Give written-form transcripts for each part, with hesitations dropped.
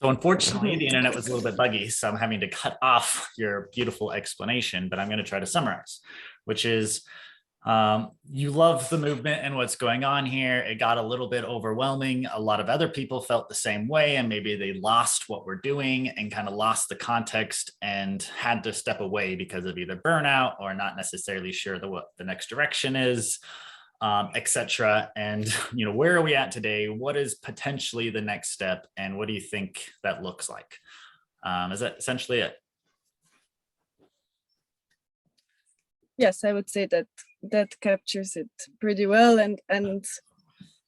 So unfortunately, the internet was a little bit buggy, so I'm having to cut off your beautiful explanation, but I'm going to try to summarize, which is you love the movement and what's going on here. It got a little bit overwhelming. A lot of other people felt the same way, and maybe they lost what we're doing and kind of lost the context and had to step away because of either burnout or not necessarily sure what the next direction is, etc. And where are we at today? What is potentially the next step, and what do you think that looks like? Is that essentially it? Yes, I would say that captures it pretty well, and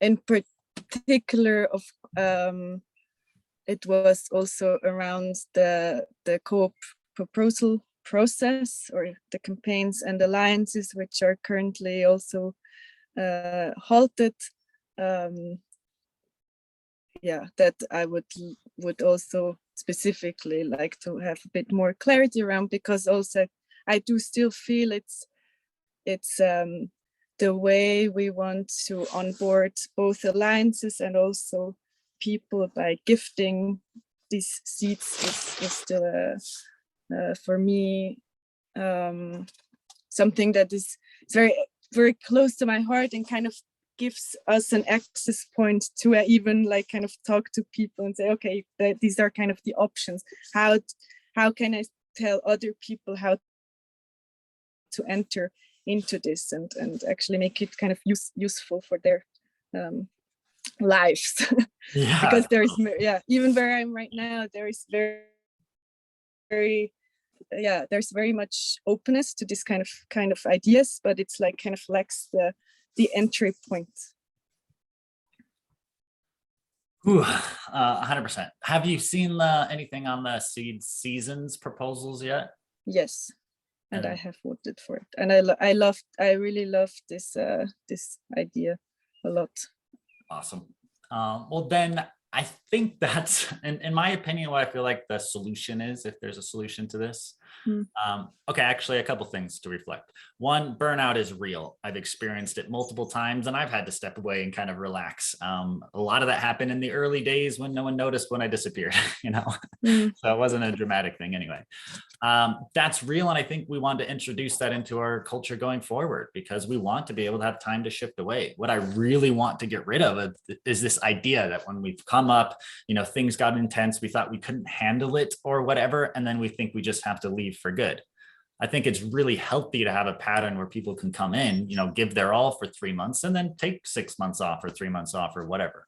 in particular it was also around the co-op proposal process, or the campaigns and alliances, which are currently also halted. That I would also specifically like to have a bit more clarity around, because also I do still feel it's the way we want to onboard both alliances and also people by gifting these seats is still for me something that is very, very close to my heart, and kind of gives us an access point to even like kind of talk to people and say, okay, these are kind of the options. How can I tell other people how to enter into this and actually make it kind of useful for their lives? Yeah. Because there's even where I'm right now, there is there's very much openness to this kind of ideas, but it's like kind of lacks the entry point. 100%. Have you seen anything on the seasons proposals yet? Yes, and I have voted for it, and I really love this idea a lot. Awesome. Well, then I think that's, in my opinion, what I feel like the solution is, if there's a solution to this. Okay, actually, a couple things to reflect. One, burnout is real. I've experienced it multiple times, and I've had to step away and kind of relax. A lot of that happened in the early days when no one noticed when I disappeared, So it wasn't a dramatic thing anyway. That's real, and I think we want to introduce that into our culture going forward, because we want to be able to have time to shift away. What I really want to get rid of is this idea that when we've come up, things got intense, we thought we couldn't handle it or whatever, and then we think we just have to leave for good. I think it's really healthy to have a pattern where people can come in, give their all for 3 months and then take 6 months off or 3 months off or whatever.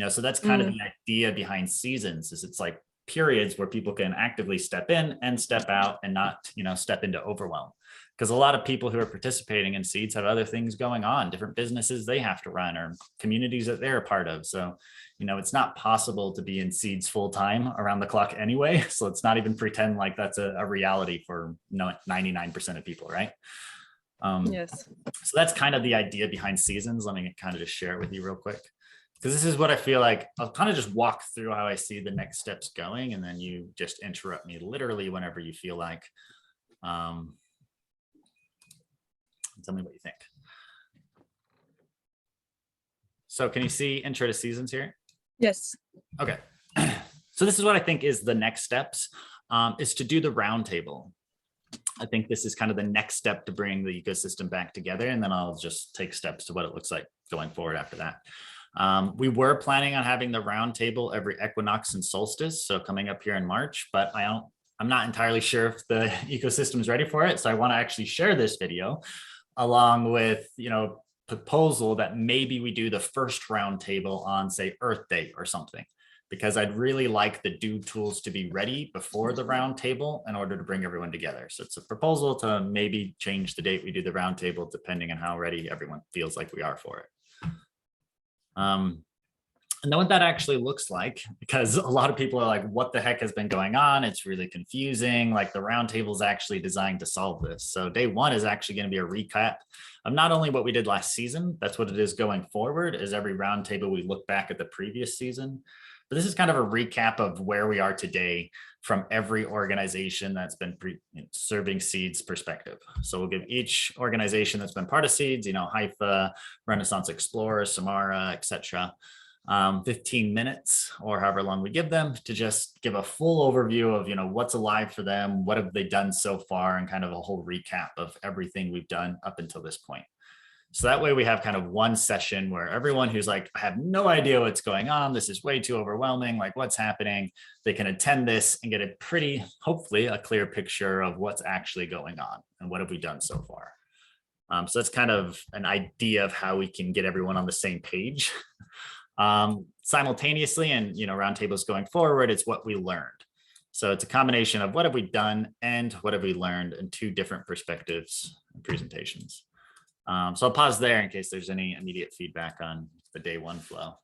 So that's kind of the idea behind seasons, is it's like periods where people can actively step in and step out and not, step into overwhelm. Because a lot of people who are participating in Seeds have other things going on, different businesses they have to run or communities that they're a part of. So, it's not possible to be in Seeds full time around the clock anyway. So let's not even pretend like that's a reality for 99% of people, right? Yes. So that's kind of the idea behind seasons. Let me kind of just share it with you real quick, because this is what I feel like. I'll kind of just walk through how I see the next steps going, and then you just interrupt me literally whenever you feel like. Tell me what you think. So can you see intro to seasons here? Yes. Okay. So this is what I think is the next steps, is to do the roundtable. I think this is kind of the next step to bring the ecosystem back together, and then I'll just take steps to what it looks like going forward after that. We were planning on having the roundtable every equinox and solstice, so coming up here in March, but I'm not entirely sure if the ecosystem is ready for it. So I want to actually share this video along with, proposal that maybe we do the first roundtable on, say, Earth Day or something, because I'd really like the do tools to be ready before the roundtable in order to bring everyone together. So it's a proposal to maybe change the date we do the roundtable depending on how ready everyone feels like we are for it. And then what that actually looks like, because a lot of people are like, what the heck has been going on? It's really confusing. Like, the roundtable is actually designed to solve this. So day one is actually going to be a recap of not only what we did last season, that's what it is going forward, is every roundtable we look back at the previous season. But this is kind of a recap of where we are today from every organization that's been serving Seeds perspective. So we'll give each organization that's been part of Seeds, Haifa, Renaissance Explorer, Samara, etc. 15 minutes or however long we give them to just give a full overview of, what's alive for them, what have they done so far, and kind of a whole recap of everything we've done up until this point. So that way we have kind of one session where everyone who's like, I have no idea what's going on, this is way too overwhelming, like what's happening, they can attend this and get a pretty, hopefully a clear picture of what's actually going on and what have we done so far. So that's kind of an idea of how we can get everyone on the same page. Simultaneously, and roundtables going forward, it's what we learned. So it's a combination of what have we done and what have we learned in two different perspectives and presentations. So I'll pause there in case there's any immediate feedback on the day one flow.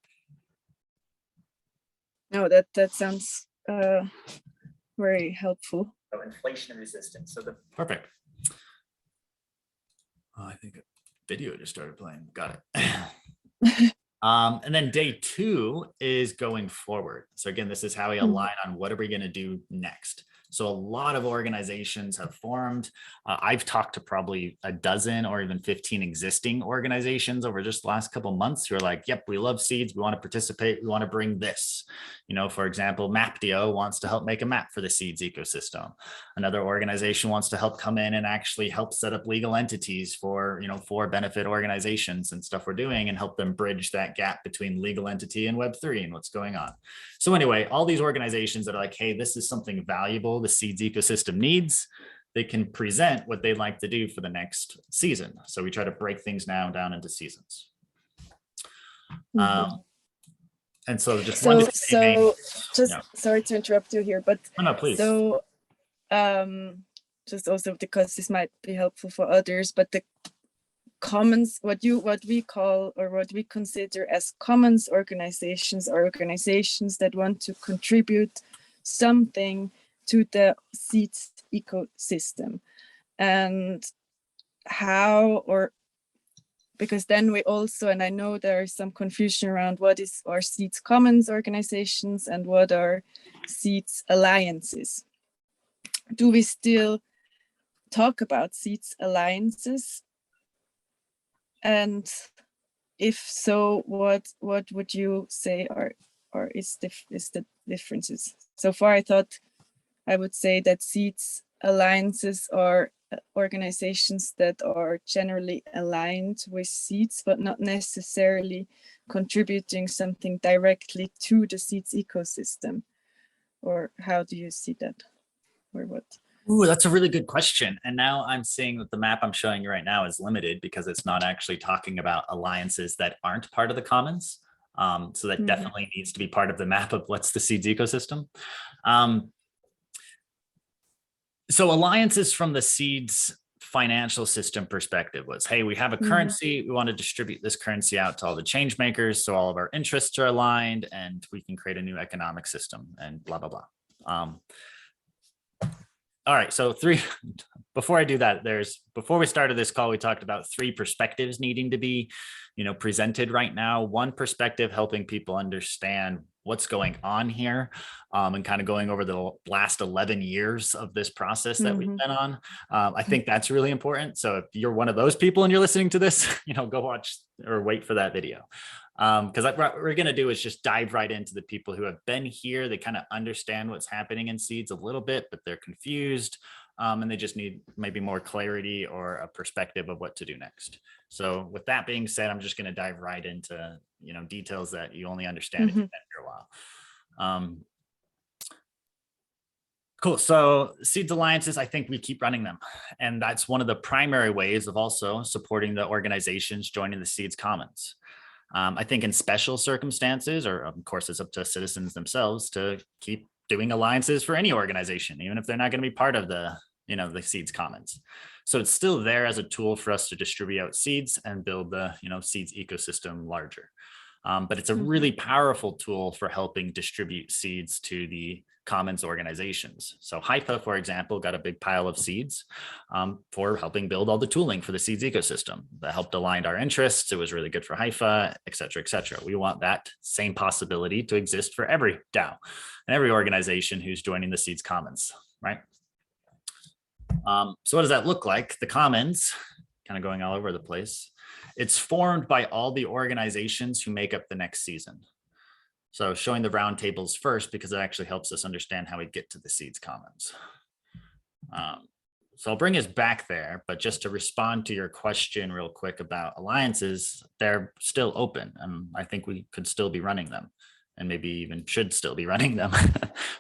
No, that sounds very helpful. So inflation resistance. So perfect. Oh, I think a video just started playing. Got it. And then day two is going forward. So again, this is how we align on what are we going to do next. So a lot of organizations have formed. I've talked to probably a dozen or even 15 existing organizations over just the last couple of months who are like, yep, we love seeds. We want to participate. We want to bring this. For example, Mapdio wants to help make a map for the seeds ecosystem. Another organization wants to help come in and actually help set up legal entities for, for benefit organizations and stuff we're doing and help them bridge that gap between legal entity and Web3 and what's going on. So anyway, all these organizations that are like, hey, this is something valuable the seeds ecosystem needs, they can present what they'd like to do for the next season. So we try to break things down into seasons. And so just sorry to interrupt you here, but no, please. So just also because this might be helpful for others, but the commons, what we call or what we consider as commons organizations are organizations that want to contribute something to the seeds ecosystem. And how, or because then we also, and I know there is some confusion around what are seeds commons organizations and what are seeds alliances. Do we still talk about seeds alliances? And if so, what would you say are is the differences? So far, I would say that seeds alliances are organizations that are generally aligned with seeds, but not necessarily contributing something directly to the seeds ecosystem. Or how do you see that? Or what? Ooh, that's a really good question. And now I'm seeing that the map I'm showing you right now is limited because it's not actually talking about alliances that aren't part of the commons. So that definitely needs to be part of the map of what's the seeds ecosystem. So alliances from the seeds financial system perspective was, hey, we have a currency, we want to distribute this currency out to all the change makers so all of our interests are aligned and we can create a new economic system and blah, blah, blah. All right, so before I do that, before we started this call, we talked about three perspectives needing to be, presented right now. One perspective helping people understand what's going on here and kind of going over the last 11 years of this process that we've been on. I think that's really important. So if you're one of those people and you're listening to this, go watch or wait for that video. Because what we're going to do is just dive right into the people who have been here. They kind of understand what's happening in seeds a little bit, but they're confused and they just need maybe more clarity or a perspective of what to do next. So with that being said, I'm just going to dive right into, details that you only understand if you've been here a while. Cool. So seeds alliances, I think we keep running them. And that's one of the primary ways of also supporting the organizations joining the seeds commons. I think in special circumstances, or of course, it's up to citizens themselves to keep doing alliances for any organization, even if they're not going to be part of the, the seeds commons. So it's still there as a tool for us to distribute out seeds and build the, seeds ecosystem larger. But it's a really powerful tool for helping distribute seeds to the commons organizations. So HIFA, for example, got a big pile of seeds for helping build all the tooling for the seeds ecosystem that helped align our interests. It was really good for HIFA, et cetera, et cetera. We want that same possibility to exist for every DAO and every organization who's joining the seeds commons, right? So what does that look like? The commons, kind of going all over the place. It's formed by all the organizations who make up the next season. So showing the roundtables first, because it actually helps us understand how we get to the seeds commons. So I'll bring us back there, but just to respond to your question real quick about alliances, they're still open, and I think we could still be running them, and maybe even should still be running them.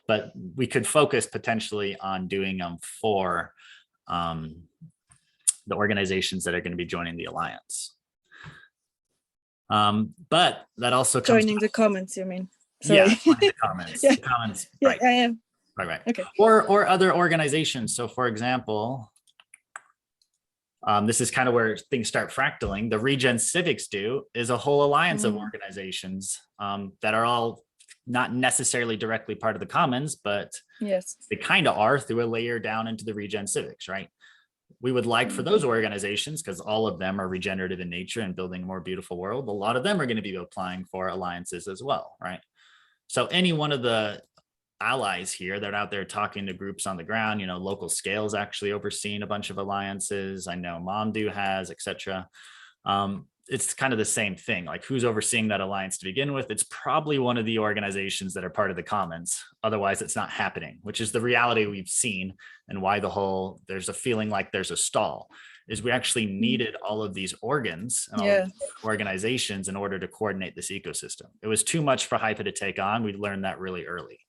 But we could focus potentially on doing them for the organizations that are going to be joining the alliance. But that also comes joining the comments, you mean? Sorry. Yeah, joining the comments. Yeah. The comments, Yeah, right. I am. Right. Okay. Or other organizations. So for example, this is kind of where things start fractaling. The Regen Civics do is a whole alliance of organizations that are all not necessarily directly part of the commons, but yes, they kind of are through a layer down into the Regen Civics, right? We would like for those organizations, because all of them are regenerative in nature and building a more beautiful world, a lot of them are going to be applying for alliances as well, right? So any one of the allies here that are out there talking to groups on the ground, you know, local scales actually overseeing a bunch of alliances. I know Momdu has, etc. It's kind of the same thing. Like, who's overseeing that alliance to begin with? It's probably one of the organizations that are part of the commons. Otherwise, it's not happening, which is the reality we've seen, and why there's a feeling like there's a stall, is we actually needed all of these organs and all of these organizations in order to coordinate this ecosystem. It was too much for HYPA to take on. We learned that really early.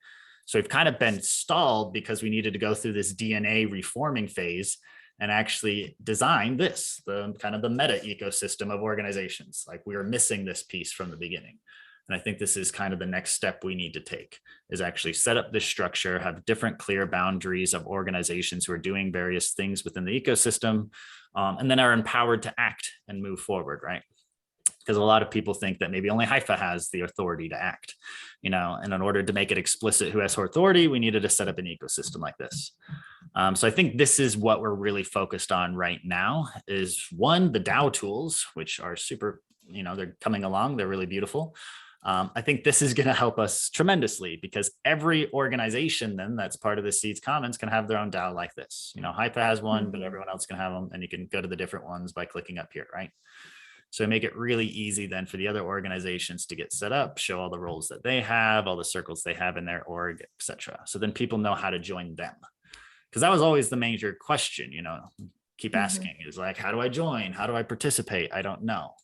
So we've kind of been stalled because we needed to go through this DNA reforming phase and actually design this, the kind of the meta ecosystem of organizations. Like, we were missing this piece from the beginning. And I think this is kind of the next step we need to take, is actually set up this structure, have different clear boundaries of organizations who are doing various things within the ecosystem, and then are empowered to act and move forward, right? Because a lot of people think that maybe only HYPA has the authority to act, you know, and in order to make it explicit who has authority, we needed to set up an ecosystem like this. So I think this is what we're really focused on right now, is one, the DAO tools, which are super, you know, they're coming along, they're really beautiful. I think this is going to help us tremendously, because every organization then that's part of the Seeds Commons can have their own DAO like this. You know, HYPA has one, but everyone else can have them, and you can go to the different ones by clicking up here, right? So make it really easy then for the other organizations to get set up, show all the roles that they have, all the circles they have in their org, etc. So then people know how to join them. Because that was always the major question, you know, keep asking, is like, how do I join? How do I participate? I don't know.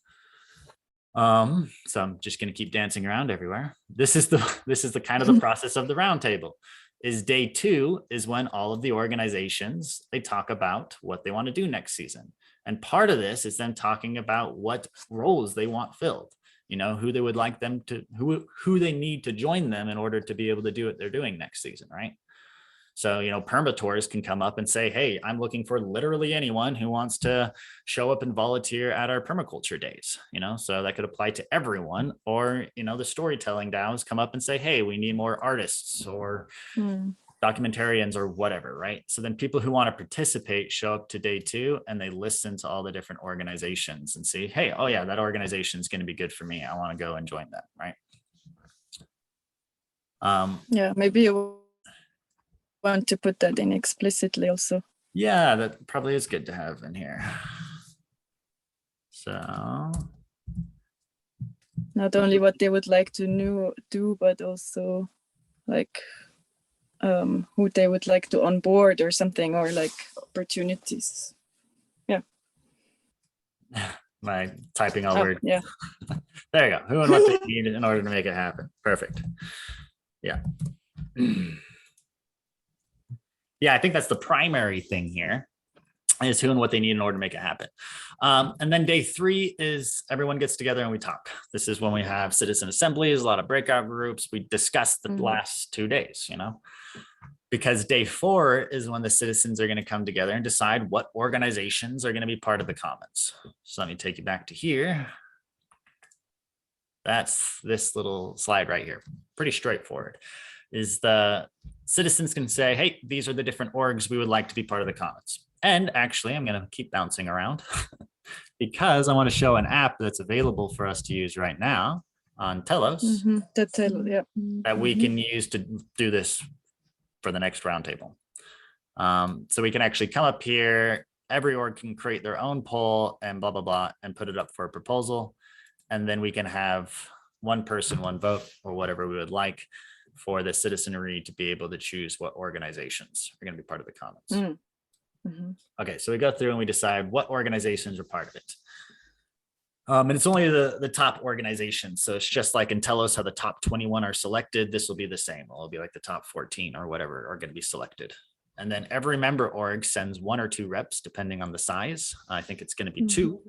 So I'm just going to keep dancing around everywhere. This is the kind of the process of the roundtable. Is day 2 is when all of the organizations, they talk about what they want to do next season. And part of this is them talking about what roles they want filled, you know, who they would like them to, who they need to join them in order to be able to do what they're doing next season, right? So, you know, permatours can come up and say, hey, I'm looking for literally anyone who wants to show up and volunteer at our permaculture days, you know, so that could apply to everyone. Or, you know, the storytelling DAOs come up and say, hey, we need more artists or documentarians or whatever, right? So then people who want to participate show up to day 2 and they listen to all the different organizations and see, hey, oh yeah, that organization is going to be good for me. I want to go and join that, right? Yeah, maybe you want to put that in explicitly also. Yeah, that probably is good to have in here. So not only what they would like to do, but also like who they would like to onboard or something, or like opportunities. Yeah. My typing all weird. Yeah. There you go. Who and what they need in order to make it happen. Perfect. Yeah. Yeah, I think that's the primary thing here, is who and what they need in order to make it happen. And then day 3 is everyone gets together and we talk. This is when we have citizen assemblies, a lot of breakout groups. We discuss the last 2 days, you know, because day 4 is when the citizens are going to come together and decide what organizations are going to be part of the commons. So let me take you back to here. That's this little slide right here. Pretty straightforward. Is the citizens can say, hey, these are the different orgs we would like to be part of the commons. And actually, I'm going to keep bouncing around because I want to show an app that's available for us to use right now on Telos that we can use to do this for the next roundtable. So we can actually come up here. Every org can create their own poll and blah, blah, blah, and put it up for a proposal. And then we can have one person, one vote, or whatever we would like for the citizenry to be able to choose what organizations are going to be part of the commons. Okay, so we go through and we decide what organizations are part of it. And it's only the top organizations. So it's just like in Telos how the top 21 are selected. This will be the same. It'll be like the top 14 or whatever are going to be selected. And then every member org sends 1 or 2 reps, depending on the size. I think it's going to be 2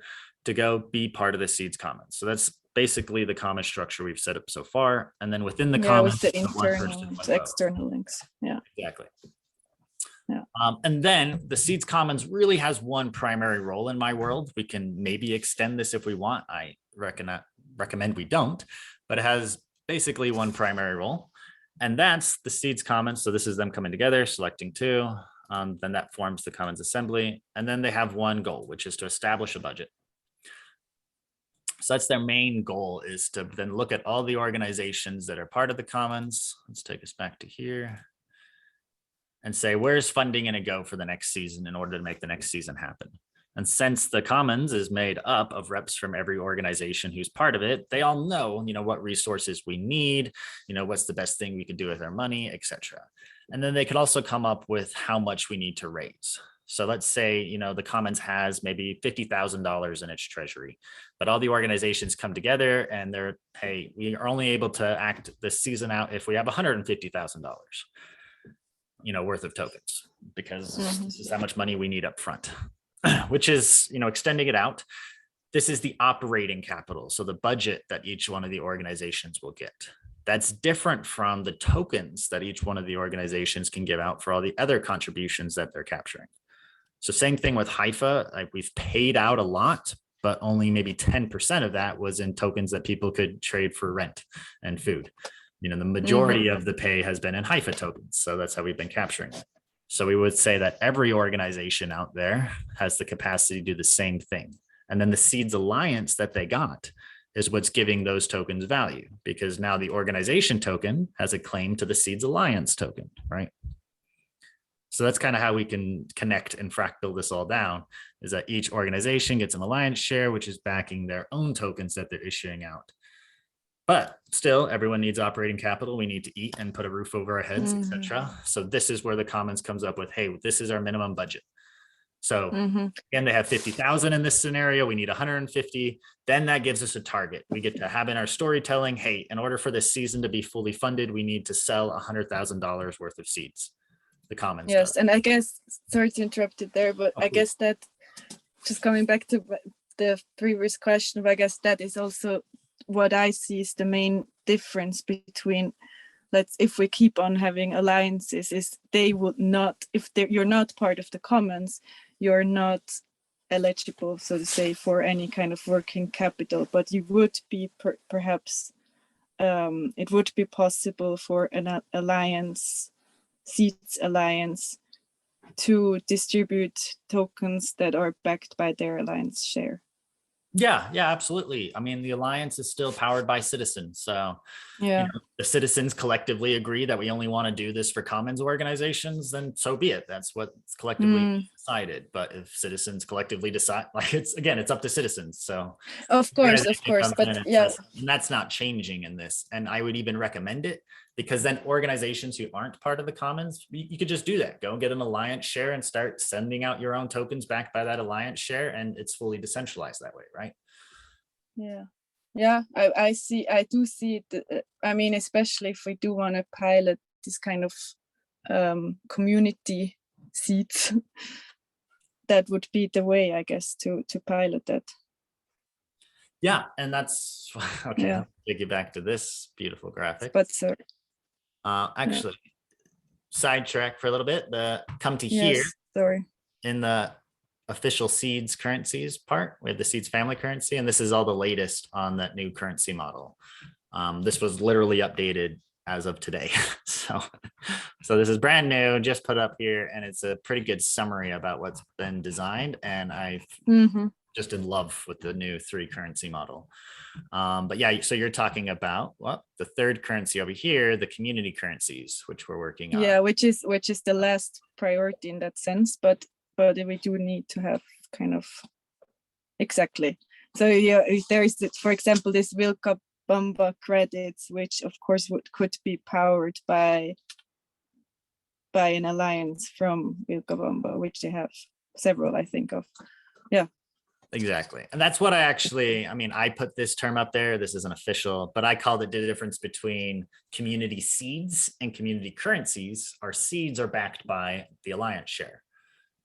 to go be part of the Seeds Commons. So that's basically the common structure we've set up so far. And then within the commons, with the internal and external links. Yeah, exactly. Yeah. And then the Seeds Commons really has one primary role in my world. We can maybe extend this if we want. I recommend we don't, but it has basically one primary role, and that's the Seeds Commons. So this is them coming together, selecting 2. Then that forms the Commons Assembly. And then they have one goal, which is to establish a budget. So that's their main goal, is to then look at all the organizations that are part of the Commons. Let's take us back to here and say, where's funding going to go for the next season in order to make the next season happen? And since the Commons is made up of reps from every organization who's part of it, they all know, what resources we need, what's the best thing we could do with our money, etc. And then they could also come up with how much we need to raise. So let's say, the Commons has maybe $50,000 in its treasury, but all the organizations come together and they're, hey, we are only able to act this season out if we have $150,000. Worth of tokens, because this is how much money we need up front, which is, extending it out. This is the operating capital. So the budget that each one of the organizations will get. That's different from the tokens that each one of the organizations can give out for all the other contributions that they're capturing. So same thing with Haifa, like we've paid out a lot, but only maybe 10% of that was in tokens that people could trade for rent and food. The majority of the pay has been in Haifa tokens. So that's how we've been capturing it. So we would say that every organization out there has the capacity to do the same thing. And then the Seeds Alliance that they got is what's giving those tokens value, because now the organization token has a claim to the Seeds Alliance token, right? So that's kind of how we can connect and fractal this all down, is that each organization gets an alliance share, which is backing their own tokens that they're issuing out. But still, everyone needs operating capital. We need to eat and put a roof over our heads, etc. So this is where the Commons comes up with, hey, this is our minimum budget. So again, they have 50,000 in this scenario. We need 150. Then that gives us a target. We get to have in our storytelling, hey, in order for this season to be fully funded, we need to sell $100,000 worth of seeds. The Commons. Yes, and I guess, sorry to interrupt it there, but I guess that, just coming back to the previous question, but I guess that is also what I see is the main difference between, if we keep on having alliances, is they would not, if you're not part of the Commons, you're not eligible, so to say, for any kind of working capital, but you would be perhaps, it would be possible for an alliance, Seeds Alliance, to distribute tokens that are backed by their alliance share. Yeah, absolutely. I mean, the alliance is still powered by citizens. So the citizens collectively agree that we only want to do this for Commons organizations, then so be it. That's what's collectively decided. But if citizens collectively decide, it's up to citizens. So of course, but and that's not changing in this. And I would even recommend it, because then organizations who aren't part of the Commons, you could just do that. Go and get an alliance share and start sending out your own tokens backed by that alliance share. And it's fully decentralized that way, right? Yeah, I do see it. I mean, especially if we do want to pilot this kind of community seats, that would be the way, I guess, to pilot that. Yeah, and that's okay. I'll take you back to this beautiful graphic. But sir, actually, sidetrack for a little bit. Come to here. Sorry. In the official Seeds currencies part, we have the Seeds family currency, and this is all the latest on that new currency model. This was literally updated as of today. So this is brand new, just put up here, and it's a pretty good summary about what's been designed. And I've just in love with the new 3 currency model. But yeah, so you're talking about the third currency over here, the community currencies, which we're working on. Yeah, which is the last priority in that sense, but we do need to have kind of exactly. So if there is, for example, this World Cup Bamba credits, which of course could be powered by an alliance from Vilcabamba, which they have several, I think of. Yeah. Exactly. And that's what I mean, I put this term up there. This isn't official, but I called it the difference between community seeds and community currencies. Our seeds are backed by the alliance share.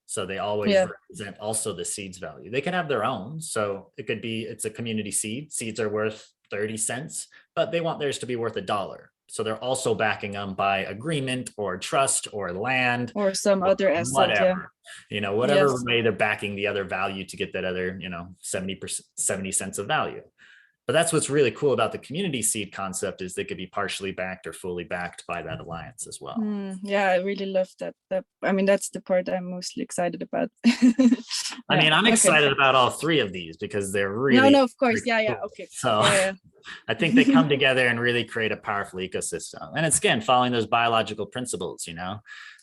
So they always represent also the seeds value. They can have their own. So it could be, it's a community seed. Seeds are worth 30 cents, but they want theirs to be worth $1. So they're also backing them by agreement or trust or land or some other asset, whatever, whatever way they're backing the other value to get that other, 70 cents of value. But that's what's really cool about the community seed concept is they could be partially backed or fully backed by that alliance as well. Yeah, I really love that. I mean, that's the part I'm mostly excited about. I mean, I'm excited about all three of these because they're really no, of course, yeah, cool. Okay. So I think they come together and really create a powerful ecosystem. And it's, again, following those biological principles.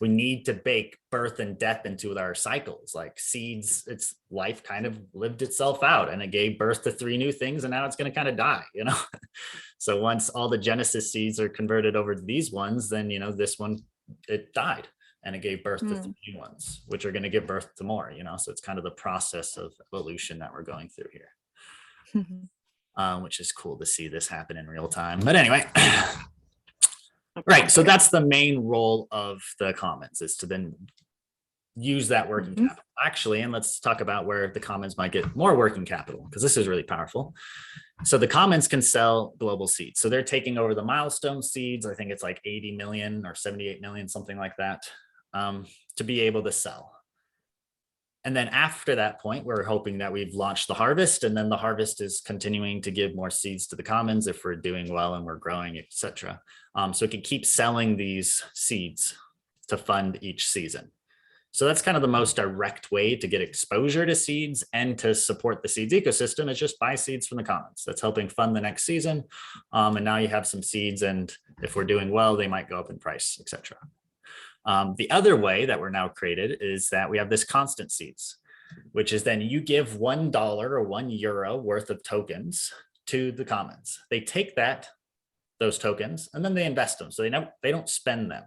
We need to bake birth and death into our cycles. Like seeds, its life kind of lived itself out and it gave birth to 3 new things, and now it's going to kind of die. So once all the Genesis seeds are converted over to these ones, then this one, it died and it gave birth to 3 new ones, which are going to give birth to more. So it's kind of the process of evolution that we're going through here. Which is cool to see this happen in real time. But anyway, right. So that's the main role of the commons, is to then use that working capital. Actually, and let's talk about where the commons might get more working capital, because this is really powerful. So the commons can sell global seeds. So they're taking over the milestone seeds. I think it's like 80 million or 78 million, something like that, to be able to sell. And then after that point, we're hoping that we've launched the harvest, and then the harvest is continuing to give more seeds to the commons if we're doing well and we're growing, etc. So it can keep selling these seeds to fund each season. So that's kind of the most direct way to get exposure to seeds and to support the seeds ecosystem, is just buy seeds from the commons. That's helping fund the next season. And now you have some seeds, and if we're doing well, they might go up in price, etc. The other way that we're now created is that we have this constant seeds, which is then you give $1 or €1 worth of tokens to the commons. They take those tokens, and then they invest them. So they don't spend them.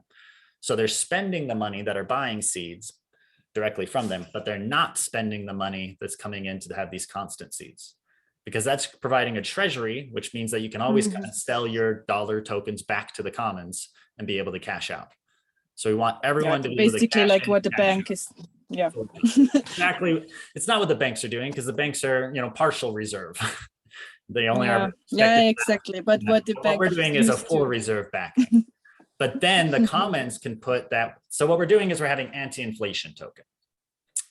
So they're spending the money that are buying seeds directly from them, but they're not spending the money that's coming in to have these constant seeds, because that's providing a treasury, which means that you can always kind of sell your dollar tokens back to the commons and be able to cash out. So we want everyone to be basically able to like what the bank is. Yeah, exactly. It's not what the banks are doing, because the banks are, partial reserve. They only are. Yeah, exactly. But what we're doing is a full reserve backing. But then the commons can put that. So what we're doing is we're having anti-inflation token.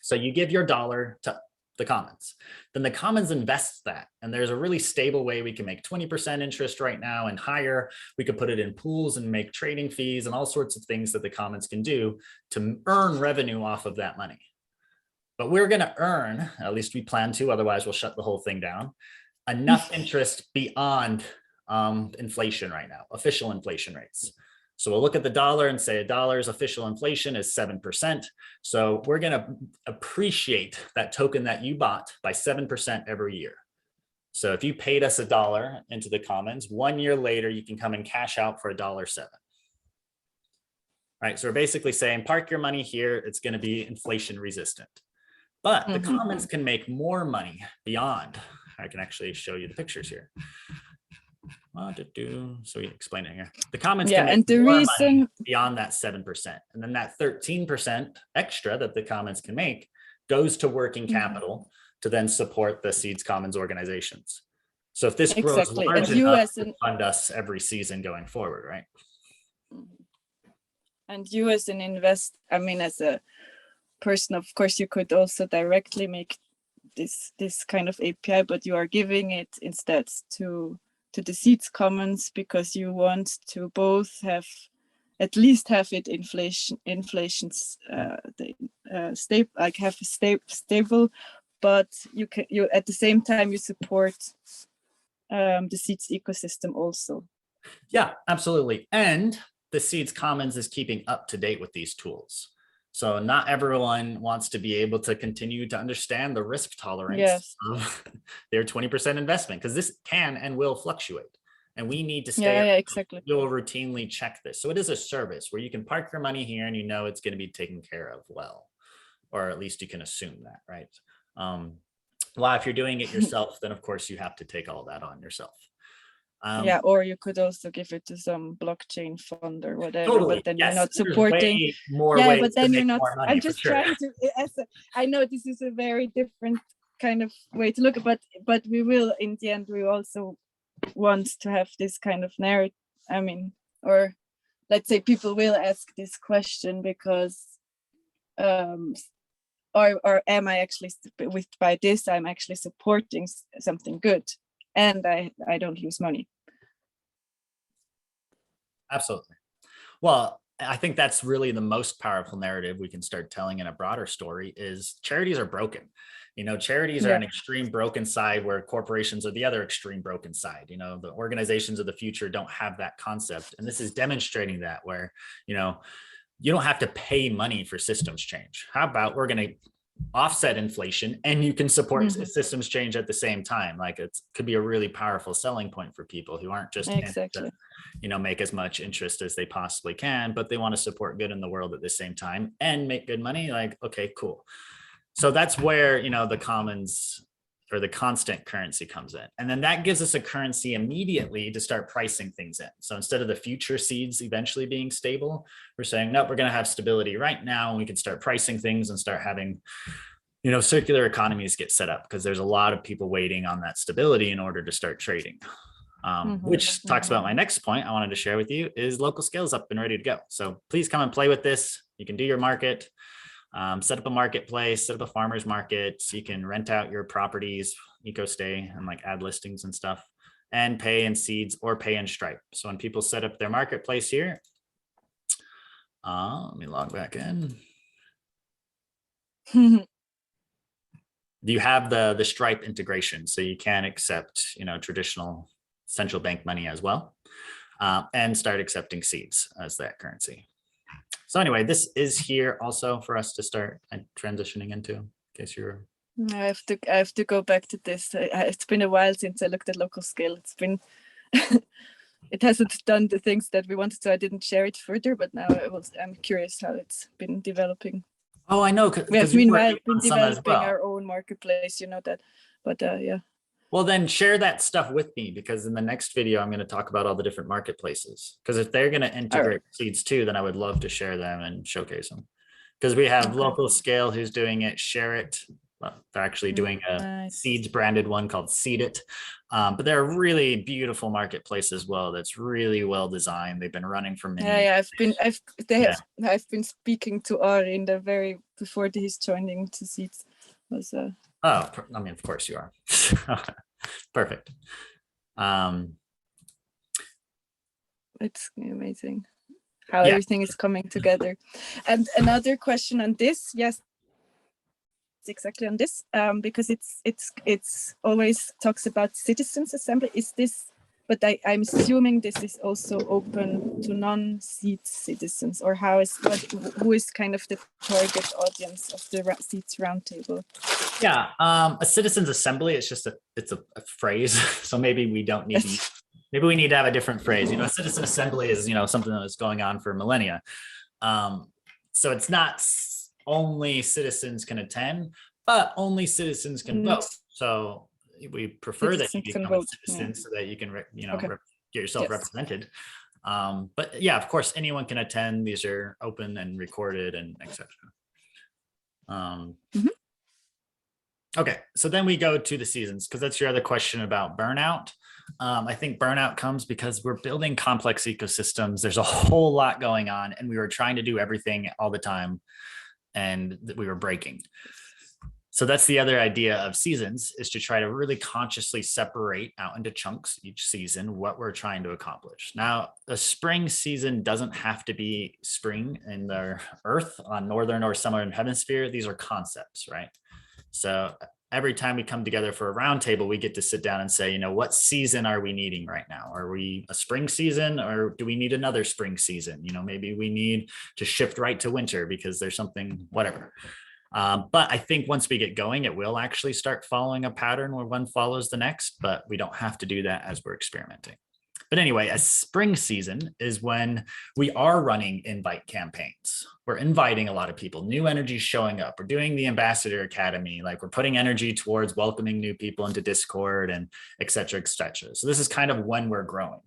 So you give your dollar to the commons, then the commons invest that. And there's a really stable way we can make 20% interest right now and higher. We could put it in pools and make trading fees and all sorts of things that the commons can do to earn revenue off of that money. But we're going to earn, at least we plan to, otherwise we'll shut the whole thing down, enough interest beyond inflation right now, official inflation rates. So we'll look at the dollar and say $1 official inflation is 7%. So we're going to appreciate that token that you bought by 7% every year. So if you paid us $1 into the commons, 1 year later, you can come and cash out for $1.07. Right. So we're basically saying, park your money here. It's going to be inflation resistant. But the commons can make more money beyond. I can actually show you the pictures here. So we explain it here. The commons can make more money beyond that 7%. And then that 13% extra that the commons can make goes to working capital to then support the seeds commons organizations. So if this grows large enough to fund us every season going forward, right? And you as an as a person, of course, you could also directly make this kind of API, but you are giving it instead to the seeds commons, because you want to both have at least have it stable, like have a stable, but you at the same time you support the seeds ecosystem also. Yeah, absolutely. And the seeds commons is keeping up to date with these tools. So not everyone wants to be able to continue to understand the risk tolerance of their 20% investment, because this can and will fluctuate. and we need to stay. Yeah, exactly. We will routinely check this. So it is a service where you can park your money here and you know it's going to be taken care of well, or at least you can assume that, right? Well, if you're doing it yourself, then of course you have to take all that on yourself. Yeah, or you could also give it to some blockchain fund or whatever, Totally. but then Yes, you're not there's supporting. way more Yeah, ways but then to you're make not. more money, I'm for just sure. trying to. I know this is a very different kind of way to look, but we will in the end. We also want to have this kind of narrative. I mean, or let's say people will ask this question because, or am I actually by this? I'm actually supporting something good, and I don't lose money. Absolutely. Well, I think that's really the most powerful narrative we can start telling in a broader story is charities are broken. You know, charities are an extreme broken side where corporations are the other extreme broken side. You know, the organizations of the future don't have that concept. And this is demonstrating that where, you know, you don't have to pay money for systems change. How about we're going to offset inflation and you can support systems change at the same time? Like it could be a really powerful selling point for people who aren't just exactly, you know, make as much interest as they possibly can, but they want to support good in the world at the same time and make good money. Like, okay, cool. So that's where, you know, the commons or the constant currency comes in. And then that gives us a currency immediately to start pricing things in. So instead of the future seeds eventually being stable, we're saying, nope, we're going to have stability right now. And we can start pricing things and start having, you know, circular economies get set up because there's a lot of people waiting on that stability in order to start trading. Which talks about my next point I wanted to share with you is local scale is up and ready to go. So please come and play with this. You can do your market, set up a marketplace, set up a farmer's market. So you can rent out your properties, EcoStay, and like add listings and stuff and pay in seeds or pay in Stripe. So when people set up their marketplace here, let me log back in. You have the Stripe integration. So you can accept, you know, traditional central bank money as well, and start accepting seeds as that currency. So anyway, this is here also for us to start transitioning into, in case you're. I have to go back to this. It's been a while since I looked at local scale. It's been, it hasn't done the things that we wanted, so I didn't share it further. But now I'm curious how it's been developing. Oh, I know. We have meanwhile been developing our own marketplace. You know that, but yeah. Well, then share that stuff with me because in the next video, I'm going to talk about all the different marketplaces. Because if they're going to integrate seeds too, then I would love to share them and showcase them. Because we have local scale who's doing it, share it. Well, they're actually doing a seeds branded one called Seed It. But they're a really beautiful marketplace as well. That's really well designed. They've been running for many years. I've been speaking to Ari in the very before he's joining to Seeds. Was Oh, I mean, of course you are. Perfect. It's amazing how everything is coming together. And another question on this, yes, exactly on this, because it's always talks about citizens assembly. Is this? But I'm assuming this is also open to non-seed citizens, or who is kind of the target audience of the Seeds Roundtable? Yeah, a citizens assembly. It's just it's a phrase, so maybe we don't need to. Maybe we need to have a different phrase. You know, a citizen assembly is, you know, something that was going on for millennia. So it's not only citizens can attend, but only citizens can vote. So we prefer that you become a citizen so that you can, you know, get yourself represented. But yeah, of course, anyone can attend. These are open and recorded and etc. Okay, so then we go to the seasons because that's your other question about burnout. I think burnout comes because we're building complex ecosystems. There's a whole lot going on and we were trying to do everything all the time and we were breaking. So that's the other idea of seasons, is to try to really consciously separate out into chunks each season what we're trying to accomplish. Now, a spring season doesn't have to be spring in the earth on northern or southern hemisphere. These are concepts, right? So every time we come together for a roundtable, we get to sit down and say, you know, what season are we needing right now? Are we a spring season or do we need another spring season? You know, maybe we need to shift right to winter because there's something, whatever. But I think once we get going, it will actually start following a pattern where one follows the next, but we don't have to do that as we're experimenting. But anyway, a spring season is when we are running invite campaigns. We're inviting a lot of people, new energy showing up. We're doing the Ambassador Academy, like we're putting energy towards welcoming new people into Discord and et cetera, et cetera. So this is kind of when we're growing.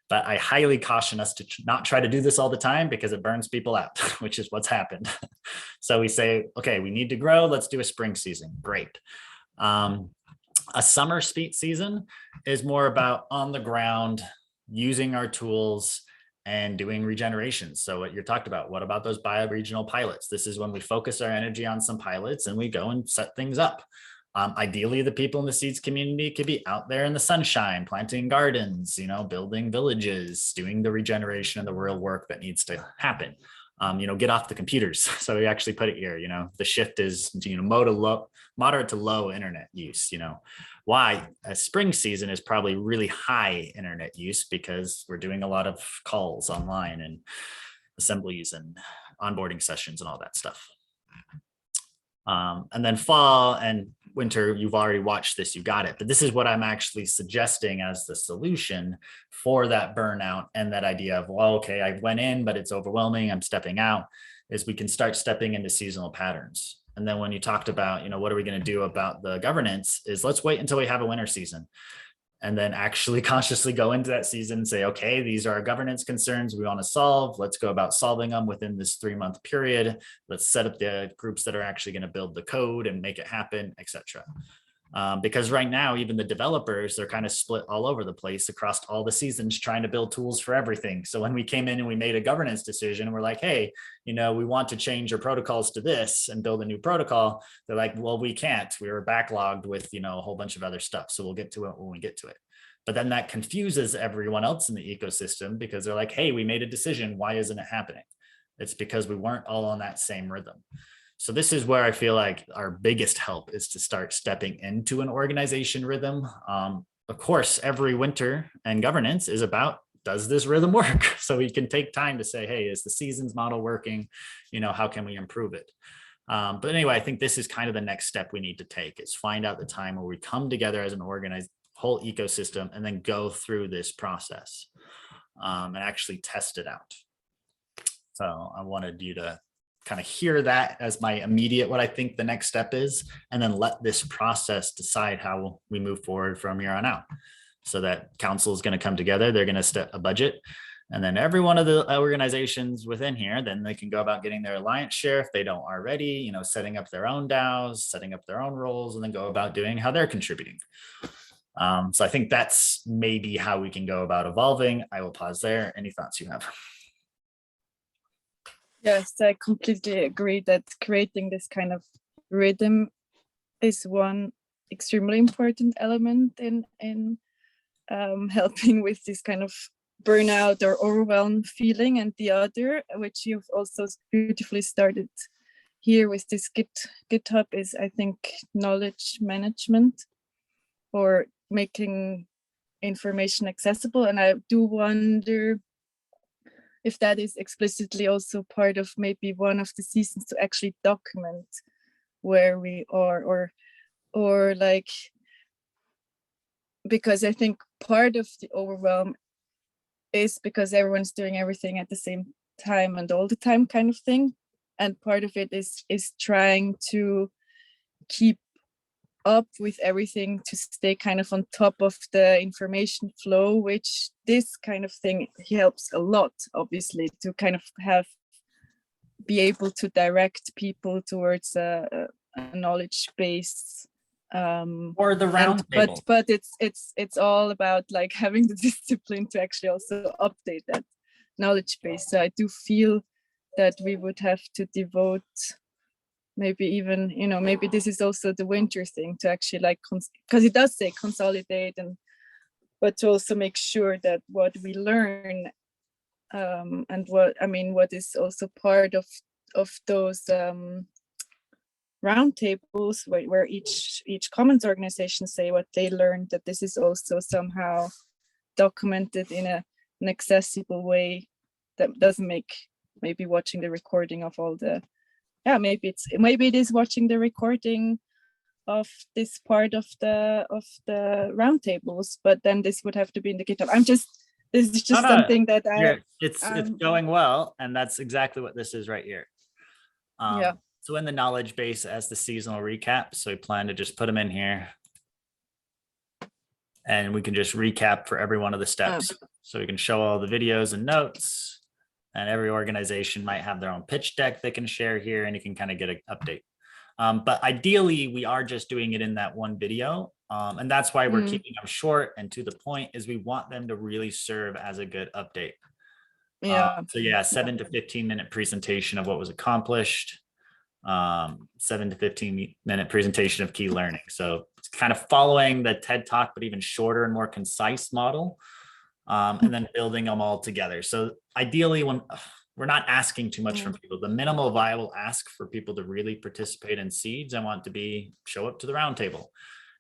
But I highly caution us to not try to do this all the time because it burns people out, which is what's happened. So we say, okay, we need to grow. Let's do a spring season. Great. A summer speed season is more about on the ground, using our tools and doing regeneration. So what you talked about, what about those bioregional pilots? This is when we focus our energy on some pilots and we go and set things up. Ideally, the people in the seeds community could be out there in the sunshine, planting gardens, building villages, doing the regeneration and the real work that needs to happen. Get off the computers. So we actually put it here, the shift is, moderate to low internet use, why a spring season is probably really high internet use because we're doing a lot of calls online and assemblies and onboarding sessions and all that stuff. And then fall and winter, you've already watched this, you got it. But this is what I'm actually suggesting as the solution for that burnout and that idea of, well, okay, I went in, but it's overwhelming, I'm stepping out, is we can start stepping into seasonal patterns. And then when you talked about, what are we going to do about the governance, is let's wait until we have a winter season. And then actually consciously go into that season and say, okay, these are our governance concerns we want to solve. Let's go about solving them within this 3-month period. Let's set up the groups that are actually going to build the code and make it happen, etc. Because right now, even the developers, they're kind of split all over the place across all the seasons trying to build tools for everything. So when we came in and we made a governance decision, we're like, hey, we want to change your protocols to this and build a new protocol. They're like, well, we can't. We were backlogged with, a whole bunch of other stuff. So we'll get to it when we get to it. But then that confuses everyone else in the ecosystem because they're like, hey, we made a decision. Why isn't it happening? It's because we weren't all on that same rhythm. So this is where I feel like our biggest help is to start stepping into an organization rhythm. Of course, every winter and governance is about, does this rhythm work? So we can take time to say, hey, is the seasons model working? How can we improve it? But anyway, I think this is kind of the next step we need to take, is find out the time where we come together as an organized whole ecosystem and then go through this process and actually test it out. So I wanted you to kind of hear that as my immediate, what I think the next step is, and then let this process decide how we move forward from here on out. So that council is going to come together, they're going to set a budget, and then every one of the organizations within here, then they can go about getting their alliance share if they don't already, setting up their own DAOs, setting up their own roles, and then go about doing how they're contributing. So I think that's maybe how we can go about evolving. I will pause there. Any thoughts you have? Yes, I completely agree that creating this kind of rhythm is one extremely important element in helping with this kind of burnout or overwhelmed feeling. And the other, which you've also beautifully started here with this GitHub, is, I think, knowledge management, or making information accessible. And I do wonder if that is explicitly also part of maybe one of the seasons, to actually document where we are, or like, because I think part of the overwhelm is because everyone's doing everything at the same time and all the time kind of thing. And part of it is trying to keep up with everything, to stay kind of on top of the information flow, which this kind of thing helps a lot, obviously, to kind of be able to direct people towards a knowledge base, or the roundtable. But it's all about like having the discipline to actually also update that knowledge base. So I do feel that we would have to devote maybe even, maybe this is also the winter thing, to actually like, because it does say consolidate, but to also make sure that what we learn and what is also part of those roundtables where each commons organization say what they learned, that this is also somehow documented in an accessible way that doesn't make maybe watching the recording of all the, maybe it is watching the recording of this part of the roundtables, but then this would have to be in the GitHub. I'm just this is just No, something that it's going well, and that's exactly what this is right here. Yeah. So in the knowledge base as the seasonal recap, so we plan to just put them in here, and we can just recap for every one of the steps. So we can show all the videos and notes, and every organization might have their own pitch deck they can share here, and you can kind of get an update. But ideally, we are just doing it in that one video. And that's why we're keeping them short and to the point, is we want them to really serve as a good update. Yeah. So yeah, 7 to 15-minute presentation of what was accomplished. 7 to 15-minute presentation of key learning. So it's kind of following the TED Talk, but even shorter and more concise model. And then building them all together. So ideally, when we're not asking too much from people, the minimal viable ask for people to really participate in seeds, I want to be show up to the roundtable,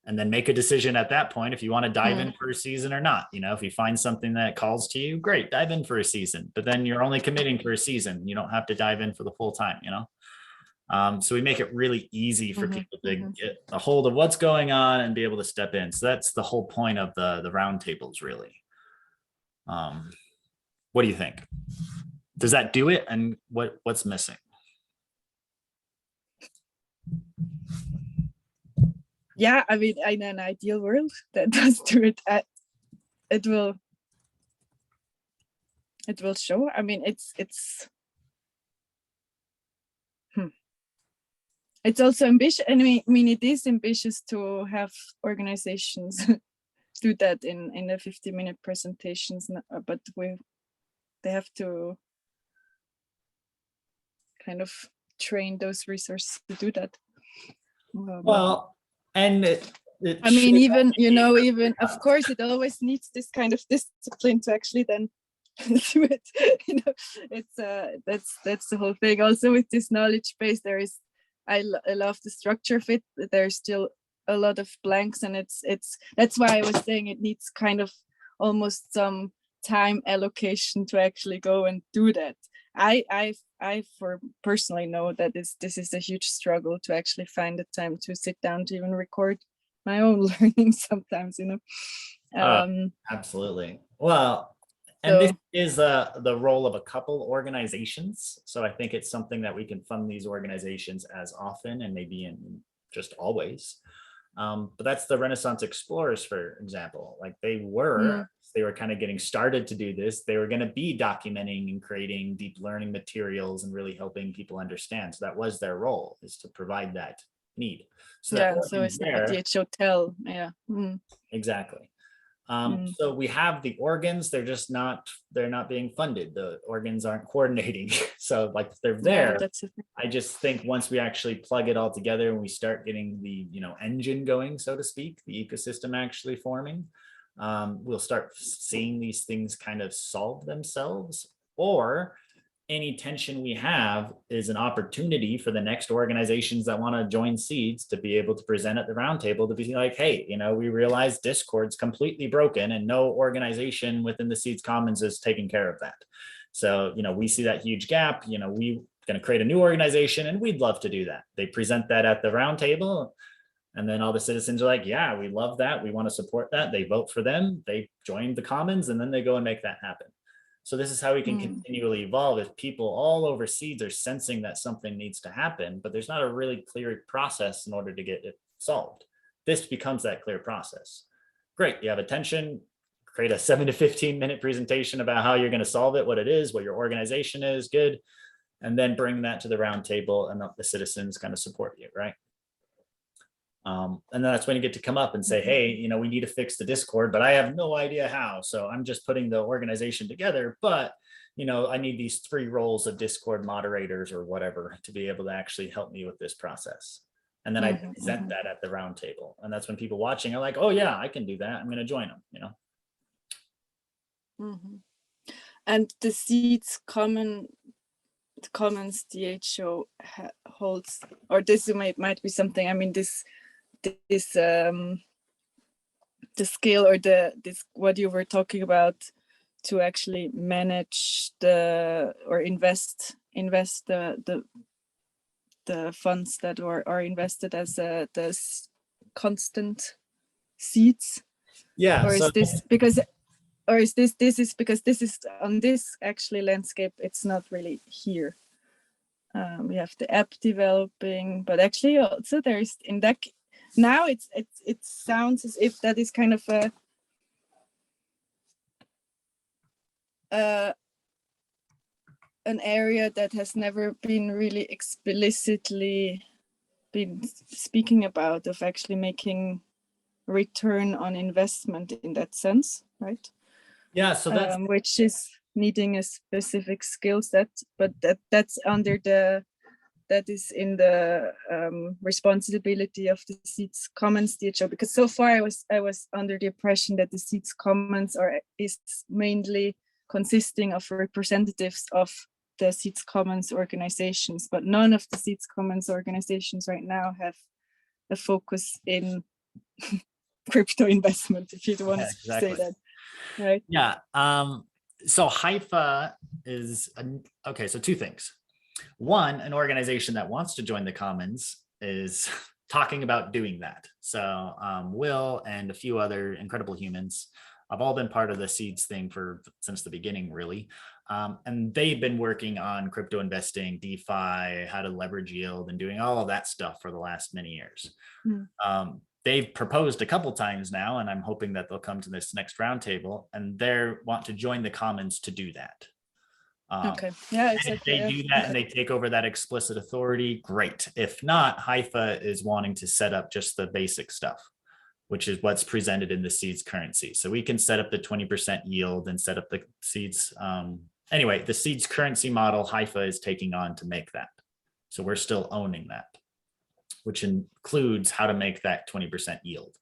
and then make a decision at that point if you want to dive in for a season or not. You know, if you find something that calls to you, great, dive in for a season. But then you're only committing for a season. You don't have to dive in for the full time. You know. So we make it really easy for people to get a hold of what's going on and be able to step in. So that's the whole point of the roundtables, really. What do you think? Does that do it? And what's missing? Yeah, I mean, in an ideal world, that does do it. It will show. I mean, it's also ambitious. I mean, it is ambitious to have organizations do that in the 50-minute presentations, but they have to kind of train those resources to do that. Well, and I mean, even of course, it always needs this kind of discipline to actually then do it. You know, it's that's the whole thing. Also with this knowledge base, there is, I love the structure of it. There's still a lot of blanks, and it's that's why I was saying it needs kind of almost some time allocation to actually go and do that. I for personally know that this is a huge struggle to actually find the time to sit down to even record my own learning sometimes, you know. Absolutely. Well, and this is the role of a couple organizations. So I think it's something that we can fund these organizations as often and maybe in just always. But that's the Renaissance Explorers, for example. Like they were kind of getting started to do this. They were going to be documenting and creating deep learning materials and really helping people understand. So that was their role, is to provide that need. So yeah, so it's not the hotel. Yeah. Exactly. So we have the organs, they're not being funded. The organs aren't coordinating. So like they're there. Yeah, I just think once we actually plug it all together and we start getting the, engine going, so to speak, the ecosystem actually forming, we'll start seeing these things kind of solve themselves, or any tension we have is an opportunity for the next organizations that want to join Seeds to be able to present at the roundtable, to be like, hey, we realize Discord's completely broken and no organization within the Seeds Commons is taking care of that. So, we see that huge gap, we're going to create a new organization and we'd love to do that. They present that at the roundtable, and then all the citizens are like, yeah, we love that. We want to support that. They vote for them. They join the Commons, and then they go and make that happen. So this is how we can continually evolve. If people all over Seeds are sensing that something needs to happen, but there's not a really clear process in order to get it solved. This becomes that clear process. Great, you have attention, create a 7 to 15-minute presentation about how you're going to solve it, what it is, what your organization is, good, and then bring that to the roundtable and let the citizens kind of support you, right? And then that's when you get to come up and say, hey, we need to fix the Discord, but I have no idea how. So I'm just putting the organization together, but, I need these 3 roles of Discord moderators or whatever to be able to actually help me with this process. And then I present that at the roundtable. And that's when people watching are like, oh yeah, I can do that. I'm going to join them, And the Seeds Commons DHO holds, or this might be something, I mean, this the scale or this what you were talking about, to actually manage or invest the funds that are invested as the constant seeds. Yeah. Or is this because or is this is because this is on this actually landscape, it's not really here. We have the app developing, but actually also there is in that now it sounds as if that is kind of an area that has never been really explicitly been speaking about, of actually making return on investment in that sense, right? Yeah, so that's which is needing a specific skill set, but that's under the, that is in the responsibility of the Seeds Commons DHO, because so far I was under the impression that the Seeds Commons is mainly consisting of representatives of the Seeds Commons organizations, but none of the Seeds Commons organizations right now have a focus in crypto investment, if you want to say that, right? Yeah. So Haifa is okay. So two things. One, an organization that wants to join the Commons is talking about doing that. So Will and a few other incredible humans have all been part of the Seeds thing since the beginning, really. And they've been working on crypto investing, DeFi, how to leverage yield, and doing all of that stuff for the last many years. They've proposed a couple times now, and I'm hoping that they'll come to this next roundtable, and they want to join the Commons to do that. Okay. Yeah, exactly. If they do that and they take over that explicit authority, great. If not, Haifa is wanting to set up just the basic stuff, which is what's presented in the Seeds currency. So we can set up the 20% yield and set up the Seeds. Anyway, the Seeds currency model Haifa is taking on to make that. So we're still owning that, which includes how to make that 20% yield.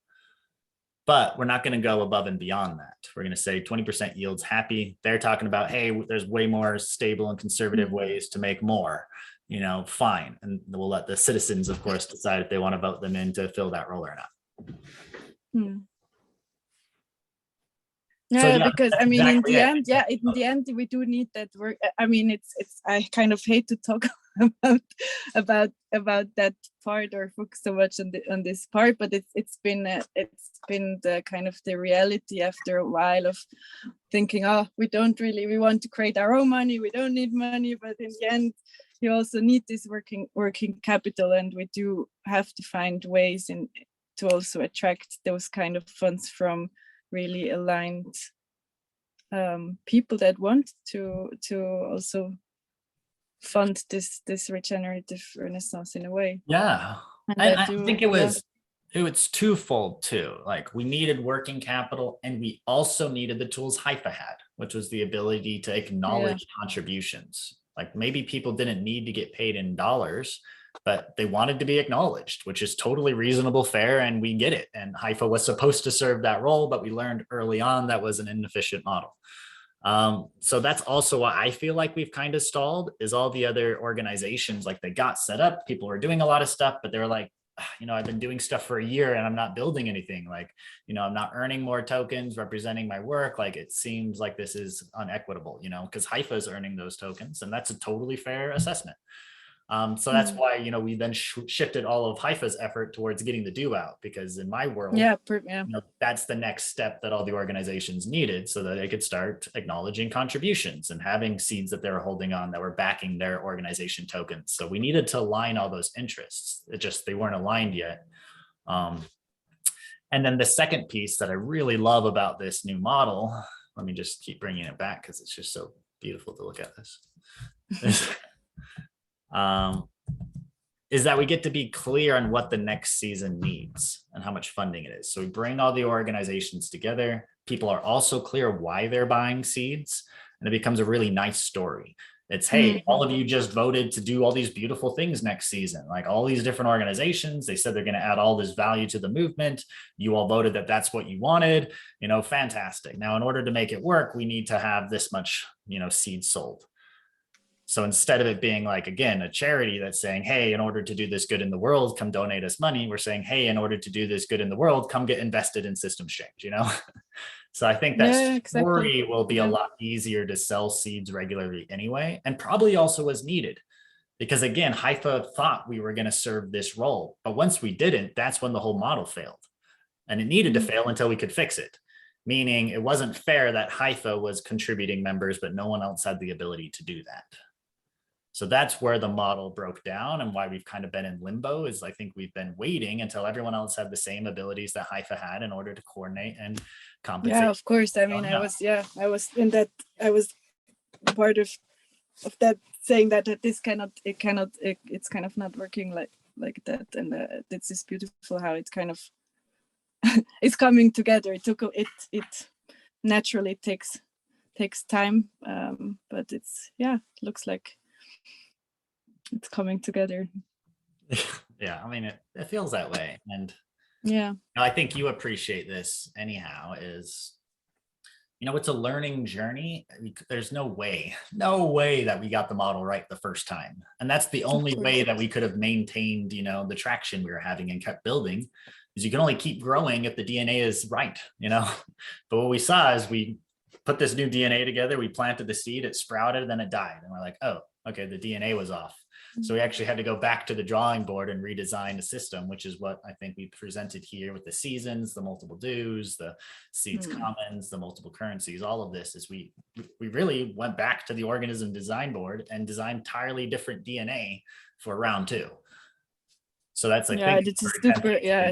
But we're not going to go above and beyond that. We're going to say 20% yield's happy. They're talking about, hey, there's way more stable and conservative ways to make more, fine. And we'll let the citizens, of course, decide if they want to vote them in to fill that role or not. Yeah, so, yeah, because I mean, exactly in the end, we do need that work. I mean, I kind of hate to talk about that part or focus so much on this part, but it's been the kind of the reality after a while of thinking, oh, we want to create our own money, we don't need money, but in the end, you also need this working capital, and we do have to find ways to also attract those kind of funds from really aligned people that want to also fund this regenerative renaissance in a way. Yeah, and I think it's twofold too. Like, we needed working capital, and we also needed the tools Haifa had, which was the ability to acknowledge contributions. Like, maybe people didn't need to get paid in dollars, but they wanted to be acknowledged, which is totally reasonable, fair, and we get it. And Haifa was supposed to serve that role, but we learned early on that was an inefficient model. So that's also why I feel like we've kind of stalled, is all the other organizations, like, they got set up, people were doing a lot of stuff, but they were like, I've been doing stuff for a year and I'm not building anything. Like, I'm not earning more tokens representing my work. Like, it seems like this is unequitable, because Haifa is earning those tokens, and that's a totally fair assessment. So that's why, we then shifted all of Haifa's effort towards getting the due out, because in my world, that's the next step that all the organizations needed, so that they could start acknowledging contributions and having seeds that they were holding on that were backing their organization tokens. So we needed to align all those interests. They weren't aligned yet. And then the second piece that I really love about this new model, let me just keep bringing it back because it's just so beautiful to look at this. Is that we get to be clear on what the next season needs and how much funding it is. So we bring all the organizations together. People are also clear why they're buying seeds, and it becomes a really nice story. It's, hey, all of you just voted to do all these beautiful things next season. Like, all these different organizations, they said they're going to add all this value to the movement. You all voted that that's what you wanted, fantastic. Now, in order to make it work, we need to have this much, seeds sold. So instead of it being like, again, a charity that's saying, hey, in order to do this good in the world, come donate us money, we're saying, hey, in order to do this good in the world, come get invested in System Exchange, So I think that story will be a lot easier to sell seeds regularly anyway, and probably also was needed. Because again, Haifa thought we were going to serve this role, but once we didn't, that's when the whole model failed. And it needed to fail until we could fix it. meaning it wasn't fair that Haifa was contributing members, but no one else had the ability to do that. So that's where the model broke down, and why we've kind of been in limbo is I think we've been waiting until everyone else had the same abilities that Haifa had in order to coordinate and compensate. Yeah, of course. I mean, I was in that, I was part of that, saying that it's kind of not working like that. And this is beautiful how it kind of is coming together. It naturally takes time, but it looks like it's coming together. Yeah, I mean, it feels that way. And yeah, I think you appreciate this anyhow, is, it's a learning journey. There's no way that we got the model right the first time. And that's the only way that we could have maintained, the traction we were having and kept building, is you can only keep growing if the DNA is right, But what we saw is we put this new DNA together, we planted the seed, it sprouted, then it died. And we're like, oh, okay, the DNA was off. So we actually had to go back to the drawing board and redesign the system, which is what I think we presented here with the seasons, the multiple dues, the seeds commons, the multiple currencies. All of this is we really went back to the organism design board and designed entirely different DNA for round 2. So that's like, it's super. Yeah,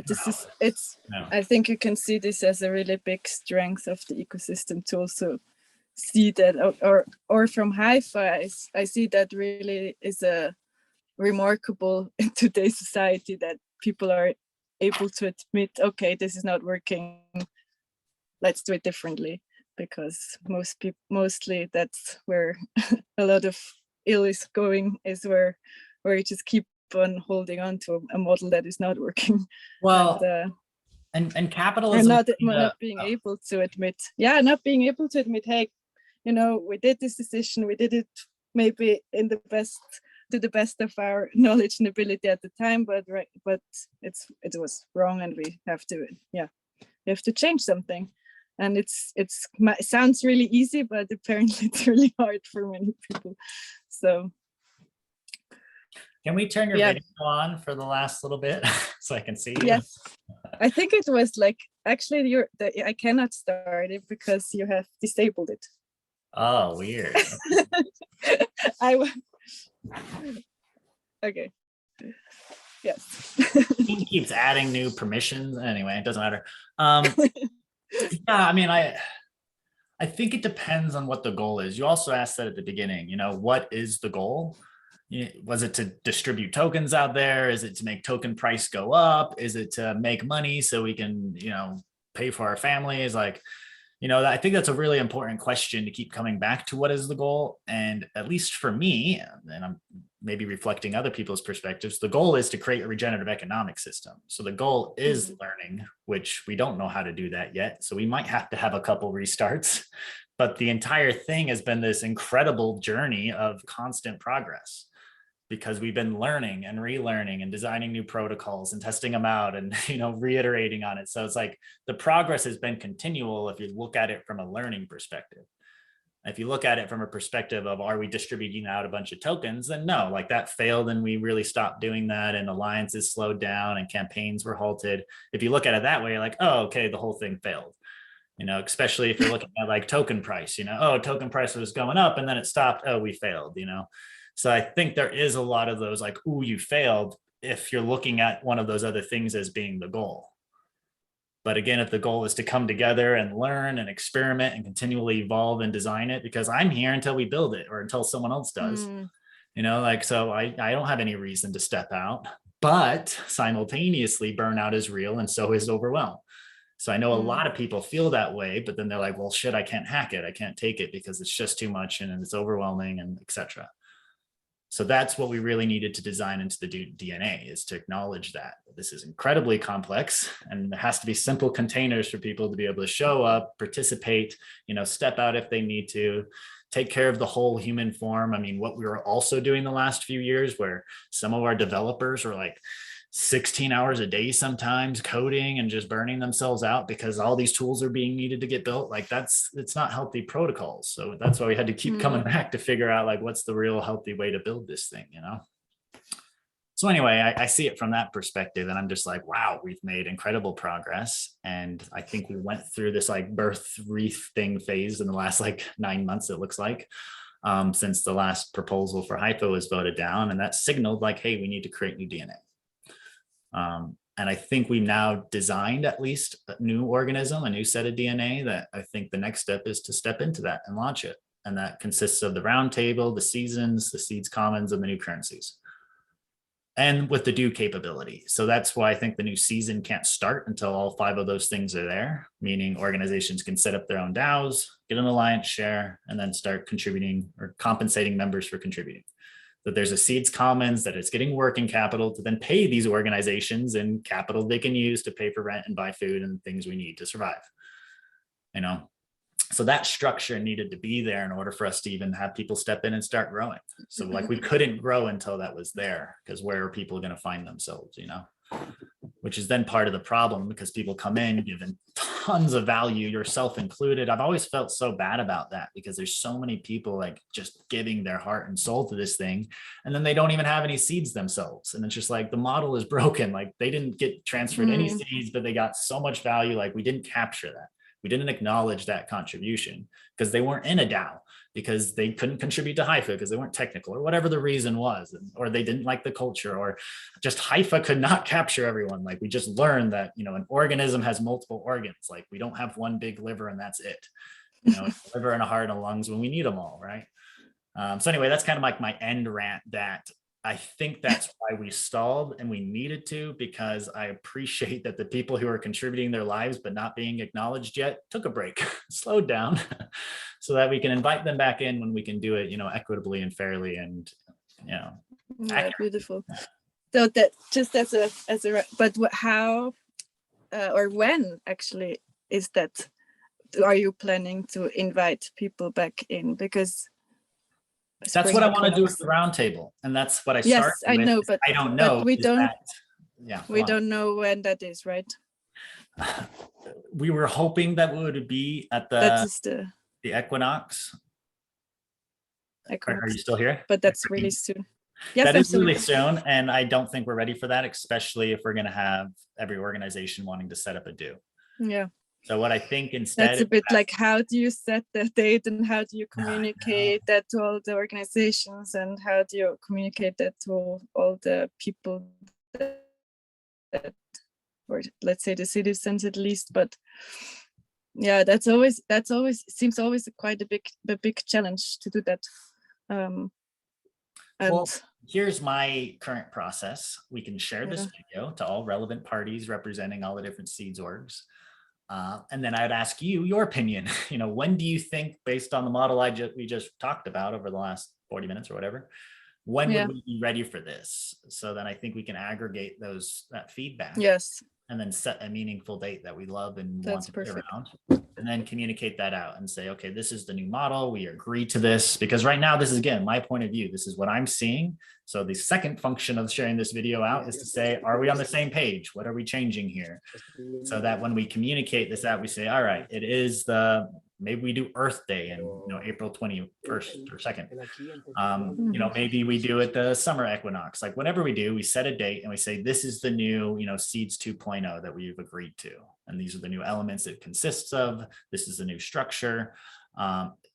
I think you can see this as a really big strength of the ecosystem to also see that, or from Haifa, I see that really is a remarkable in today's society, that people are able to admit, okay, this is not working, let's do it differently, because mostly that's where a lot of ill is going, is where you just keep on holding on to a model that is not working. Well, and capitalism, not being able to admit, hey, we did this decision, we did it maybe to the best of our knowledge and ability at the time, but it was wrong, and we have to change something. And it sounds really easy, but apparently it's really hard for many people. So can we turn your video on for the last little bit so I can see you? Yes, I think it was like, actually I cannot start it because you have disabled it. Oh, weird. Okay. Yes. He keeps adding new permissions. Anyway, it doesn't matter. I mean, I think it depends on what the goal is. You also asked that at the beginning, what is the goal? Was it to distribute tokens out there? Is it to make token price go up? Is it to make money so we can, pay for our families? Like, I think that's a really important question to keep coming back to. What is the goal? And at least for me, and I'm maybe reflecting other people's perspectives, the goal is to create a regenerative economic system. So the goal is learning, which we don't know how to do that yet. So we might have to have a couple restarts, but the entire thing has been this incredible journey of constant progress, because we've been learning and relearning and designing new protocols and testing them out and, reiterating on it. So it's like the progress has been continual if you look at it from a learning perspective. If you look at it from a perspective of, are we distributing out a bunch of tokens? Then no, like that failed and we really stopped doing that, and alliances slowed down and campaigns were halted. If you look at it that way, you're like, oh, okay, the whole thing failed. Especially if you're looking at like token price, token price was going up and then it stopped. Oh, we failed, So I think there is a lot of those like, ooh, you failed, if you're looking at one of those other things as being the goal. But again, if the goal is to come together and learn and experiment and continually evolve and design it, because I'm here until we build it or until someone else does, so I don't have any reason to step out, but simultaneously burnout is real, and so is overwhelm. So I know a lot of people feel that way, but then they're like, well, shit, I can't hack it. I can't take it because it's just too much and it's overwhelming and etc. So that's what we really needed to design into the DNA, is to acknowledge that this is incredibly complex, and there has to be simple containers for people to be able to show up, participate, step out if they need to, take care of the whole human form. I mean, what we were also doing the last few years, where some of our developers were like 16 hours a day sometimes coding and just burning themselves out because all these tools are being needed to get built. Like it's not healthy protocols. So that's why we had to keep coming back to figure out like, what's the real healthy way to build this thing, So anyway, I see it from that perspective, and I'm just like, wow, we've made incredible progress. And I think we went through this like birth wreath thing phase in the last like 9 months, it looks like, since the last proposal for HIFO was voted down. And that signaled like, hey, we need to create new DNA. And I think we've now designed at least a new organism, a new set of DNA that I think the next step is to step into that and launch it. And that consists of the roundtable, the seasons, the seeds commons, and the new currencies. And with the do capability. So that's why I think the new season can't start until all 5 of those things are there, meaning organizations can set up their own DAOs, get an alliance share, and then start contributing or compensating members for contributing. That there's a seeds commons, that it's getting working capital to then pay these organizations and capital they can use to pay for rent and buy food and things we need to survive. You know, so that structure needed to be there in order for us to even have people step in and start growing. So like we couldn't grow until that was there, because where are people going to find themselves, you know, which is then part of the problem, because people come in giving tons of value, yourself included. I've always felt so bad about that, because there's so many people like just giving their heart and soul to this thing, and then they don't even have any seeds themselves. And it's just like the model is broken. Like they didn't get transferred any seeds, but they got so much value. Like we didn't capture that. We didn't acknowledge that contribution because they weren't in a DAO, because they couldn't contribute to HIFA because they weren't technical, or whatever the reason was, or they didn't like the culture, or just HIFA could not capture everyone. Like we just learned that, you know, an organism has multiple organs. Like we don't have one big liver and that's it. You know, a liver and a heart and lungs when we need them all, right? So anyway, that's kind of like my end rant, that I think that's why we stalled, and we needed to, because I appreciate that the people who are contributing their lives but not being acknowledged yet took a break, slowed down, so that we can invite them back in when we can do it, you know, equitably and fairly, and you know. Yeah, beautiful. So that just as a but how or when actually is that? Are you planning to invite people back in? Because that's what I want to do with the roundtable, and that's what I started. Yes, I know, but I don't know. But we don't. That, yeah, we don't know when that is, right? We were hoping that would be at the Equinox. Are you still here? But that's really soon. Yes, that is really soon, and I don't think we're ready for that, especially if we're going to have every organization wanting to set up a do. Yeah. So what I think instead, that's a bit like, how do you set that date, and how do you communicate that to all the organizations, and how do you communicate that to all the people that, or let's say the citizens at least. But yeah, that's always seems always quite a big challenge to do that. And well, here's my current process. We can share this video to all relevant parties representing all the different seeds orgs. And then I'd ask you your opinion. You know, when do you think, based on the model we just talked about over the last 40 minutes or whatever, when would we be ready for this? So then I think we can aggregate that feedback. Yes. And then set a meaningful date that we love and want to be around, and then communicate that out and say, okay, this is the new model. We agree to this, because right now, this is, again, my point of view. This is what I'm seeing. So the second function of sharing this video out is to say, are we on the same page? What are we changing here? So that when we communicate this out, we say, all right, it is maybe we do Earth Day and, you know, April 21st or 2nd. You know, maybe we do it the summer equinox. Like whatever we do, we set a date and we say, this is the new, you know, Seeds 2.0 that we've agreed to. And these are the new elements it consists of. This is the new structure.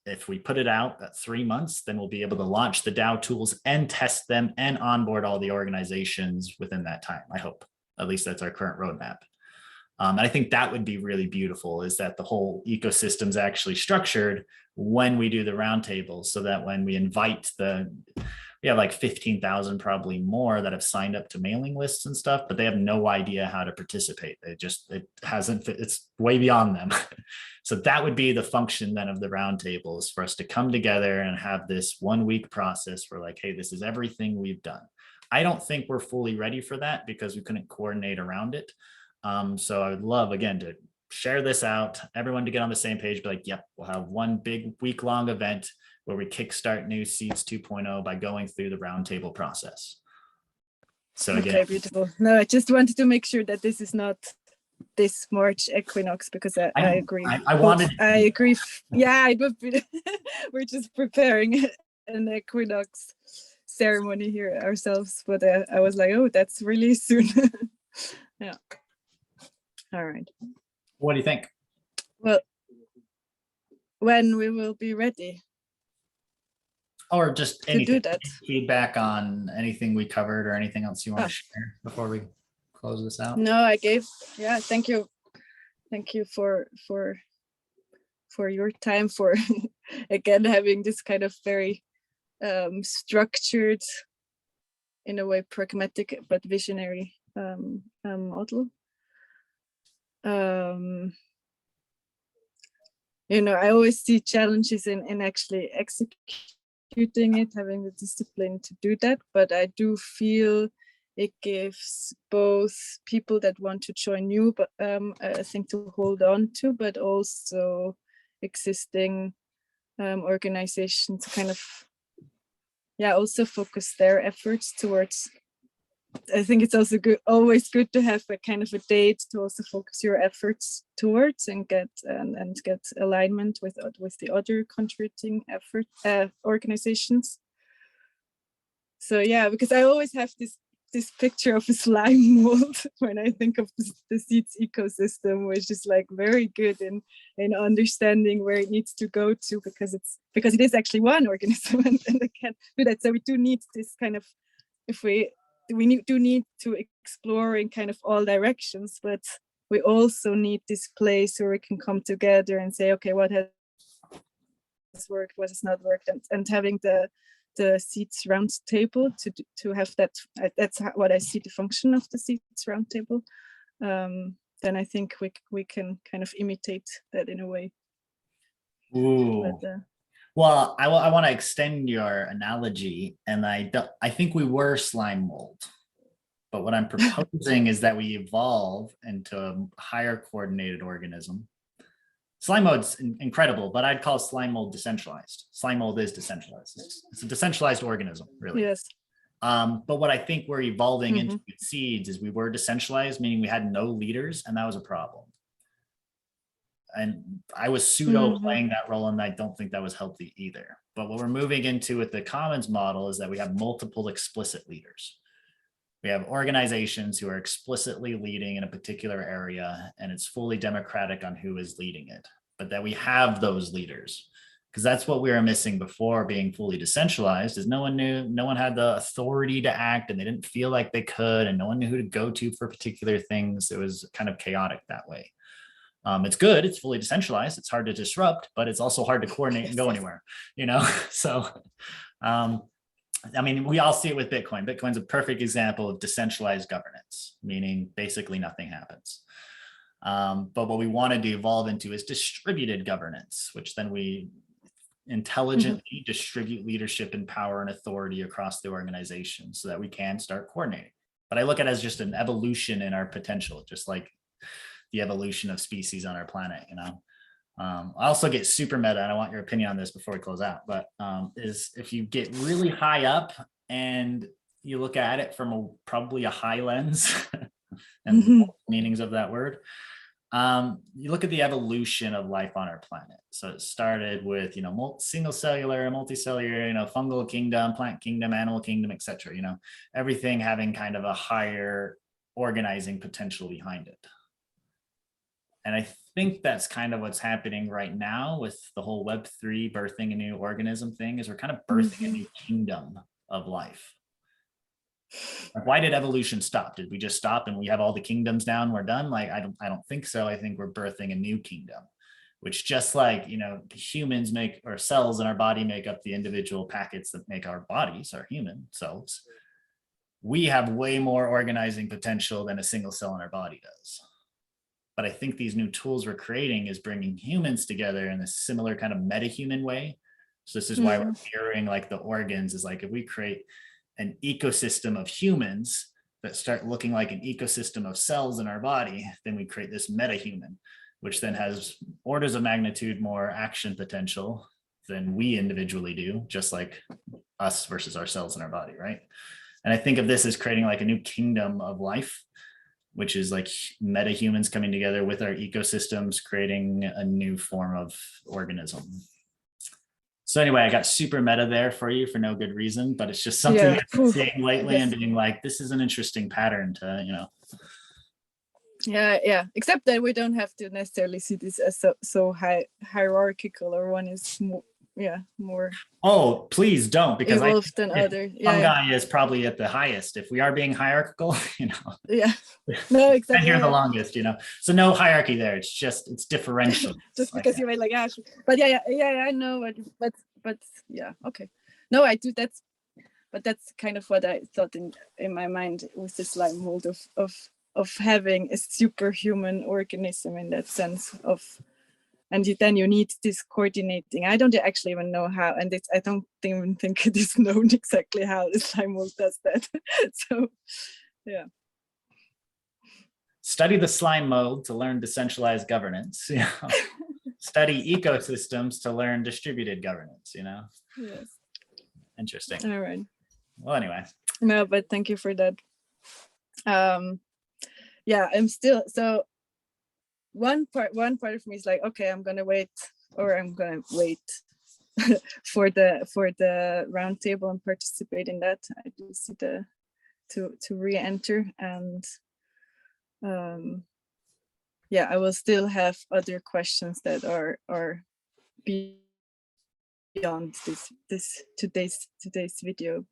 If we put it out at 3 months, then we'll be able to launch the DAO tools and test them and onboard all the organizations within that time. I hope, at least that's our current roadmap. And I think that would be really beautiful, is that the whole ecosystem is actually structured when we do the roundtable, so that when we invite we have like 15,000 probably more that have signed up to mailing lists and stuff, but they have no idea how to participate. It's way beyond them. So that would be the function then of the roundtable, is for us to come together and have this 1 week process for like, hey, this is everything we've done. I don't think we're fully ready for that because we couldn't coordinate around it. So I would love, again, to share this out, everyone to get on the same page, be like, yep, we'll have one big week-long event where we kickstart new Seeds 2.0 by going through the roundtable process. So again, okay, beautiful. No, I just wanted to make sure that this is not this March equinox, because I agree. I agree. Yeah, it would be. We're just preparing an equinox ceremony here ourselves, but I was like, oh, that's really soon. Yeah. All right. What do you think? Well, when we will be ready. Or just to anything, do that. feedback on anything we covered or anything else you want to share before we close this out? No, I gave, yeah, thank you for your time, for again having this kind of very structured, in a way pragmatic but visionary model. I always see challenges in actually executing it, having the discipline to do that, but I do feel it gives both people that want to join new, but a thing to hold on to, but also existing organizations kind of, also focus their efforts towards. I think it's also always good to have a kind of a date to also focus your efforts towards and get alignment with the other contributing organizations. So yeah, because I always have this picture of a slime mold when I think of the seeds ecosystem, which is like very good in understanding where it needs to go to, because it is actually one organism and they can't do that. So we do need this kind of, do need to explore in kind of all directions, but we also need this place where we can come together and say, okay, what has worked, what has not worked, and having the seeds roundtable to have that's what I see the function of the seeds roundtable. Then I think we can kind of imitate that in a way. Ooh. But, well, I want to extend your analogy, and I think we were slime mold, but what I'm proposing is that we evolve into a higher coordinated organism. Slime mold's incredible, but I'd call slime mold decentralized. Slime mold is decentralized. It's a decentralized organism, really. Yes. But what I think we're evolving into with seeds is we were decentralized, meaning we had no leaders, and that was a problem. And I was pseudo playing that role, and I don't think that was healthy either. But what we're moving into with the commons model is that we have multiple explicit leaders. We have organizations who are explicitly leading in a particular area, and it's fully democratic on who is leading it, but that we have those leaders, because that's what we were missing before being fully decentralized, is no one knew, no one had the authority to act, and they didn't feel like they could, and no one knew who to go to for particular things. It was kind of chaotic that way. It's good, it's fully decentralized, it's hard to disrupt, but it's also hard to coordinate and go anywhere, So, I mean, we all see it with Bitcoin. Bitcoin's a perfect example of decentralized governance, meaning basically nothing happens. But what we wanted to evolve into is distributed governance, which then we intelligently distribute leadership and power and authority across the organization so that we can start coordinating. But I look at it as just an evolution in our potential, just like the evolution of species on our planet, I also get super meta, and I want your opinion on this before we close out, but is if you get really high up and you look at it from probably a high lens and meanings of that word, you look at the evolution of life on our planet. So it started with, single cellular, multicellular, fungal kingdom, plant kingdom, animal kingdom, etc. Everything having kind of a higher organizing potential behind it. And I think that's kind of what's happening right now with the whole Web3 birthing a new organism thing, is we're kind of birthing a new kingdom of life. Why did evolution stop? Did we just stop and we have all the kingdoms down, we're done? Like, I don't think so. I think we're birthing a new kingdom, which just like, humans or cells in our body make up the individual packets that make our bodies, our human cells. We have way more organizing potential than a single cell in our body does. But I think these new tools we're creating is bringing humans together in a similar kind of meta-human way. So this is why we're mirroring like the organs, is like if we create an ecosystem of humans that start looking like an ecosystem of cells in our body, then we create this meta-human, which then has orders of magnitude more action potential than we individually do, just like us versus our cells in our body, right? And I think of this as creating like a new kingdom of life, which is like meta-humans coming together with our ecosystems, creating a new form of organism. So anyway, I got super meta there for you for no good reason, but it's just something I've been seeing lately and being like, this is an interesting pattern to, you know. Yeah, except that we don't have to necessarily see this as so hierarchical, or one is more Oh, please don't, because evolved than other. Fungi is probably at the highest if we are being hierarchical, you know. Yeah, no, exactly. Been here the longest, you know. So no hierarchy there. It's differential. Just because you made like but yeah, I know, but yeah, okay. No, I do. That's kind of what I thought in my mind with the slime mold of having a superhuman organism in that sense of, and then you need this coordinating. I don't actually even know how, and I don't even think it is known exactly how the slime mold does that. So yeah. Study the slime mold to learn decentralized governance. You know? Study ecosystems to learn distributed governance, you know? Yes. Interesting. All right. Well, anyway. No, but thank you for that. Yeah, I'm still, so one part of me is like, okay, I'm gonna wait for the roundtable and participate in that. I do see to re-enter, and yeah, I will still have other questions that are beyond this today's video.